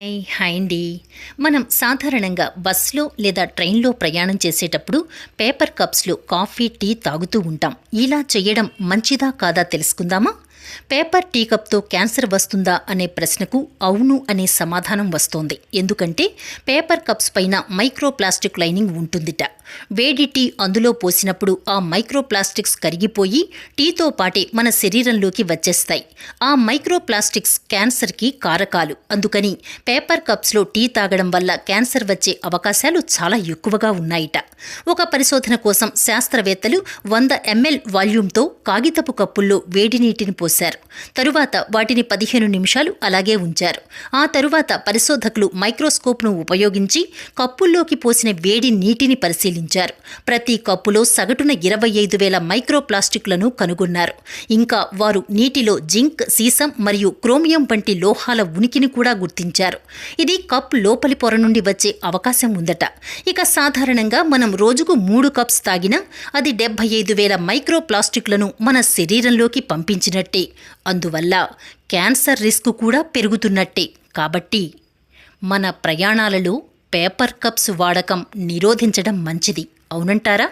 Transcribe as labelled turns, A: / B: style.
A: Hi అండి. మనం సాధారణంగా బస్సులో లేదా ట్రైన్లో ప్రయాణం చేసేటప్పుడు పేపర్ కప్స్లో కాఫీ, టీ తాగుతూ ఉంటాం. ఇలా చేయడం మంచిదా కాదా తెలుసుకుందామా? పేపర్ టీ కప్తో క్యాన్సర్ వస్తుందా అనే ప్రశ్నకు అవును అనే సమాధానం వస్తోంది. ఎందుకంటే పేపర్ కప్స్ పైన మైక్రోప్లాస్టిక్ లైనింగ్ ఉంటుందిట. వేడి టీ అందులో పోసినప్పుడు ఆ మైక్రోప్లాస్టిక్స్ కరిగిపోయి టీతో పాటే మన శరీరంలోకి వచ్చేస్తాయి. ఆ మైక్రోప్లాస్టిక్స్ క్యాన్సర్కి కారకాలు. అందుకని పేపర్ కప్స్లో టీ తాగడం వల్ల క్యాన్సర్ వచ్చే అవకాశాలు చాలా ఎక్కువగా ఉన్నాయిట. ఒక పరిశోధన కోసం శాస్త్రవేత్తలు 100 ml వాల్యూమ్తో కాగితపు కప్పుల్లో వేడి నీటిని పోశారు. తరువాత వాటిని 15 నిమిషాలు అలాగే ఉంచారు. ఆ తరువాత పరిశోధకులు మైక్రోస్కోప్ను ఉపయోగించి కప్పుల్లోకి పోసిన వేడి నీటిని పరిశీలించారు. ప్రతి కప్పులో సగటున 25,000 మైక్రోప్లాస్టిక్లను కనుగొన్నారు. ఇంకా వారు నీటిలో జింక్, సీసం మరియు క్రోమియం వంటి లోహాల ఉనికిని కూడా గుర్తించారు. ఇది కప్ లోపలి పొర నుండి వచ్చే అవకాశం ఉందట. ఇక సాధారణంగా మనం రోజుకు 3 కప్స్ తాగినా అది 75,000 మైక్రోప్లాస్టిక్లను మన శరీరంలోకి పంపించినట్టే. అందువల్ల క్యాన్సర్ రిస్క్ కూడా పెరుగుతున్నట్టే. కాబట్టి మన ప్రయాణాలలో పేపర్ కప్స్ వాడకం నిరోధించడం మంచిది. అవునంటారా?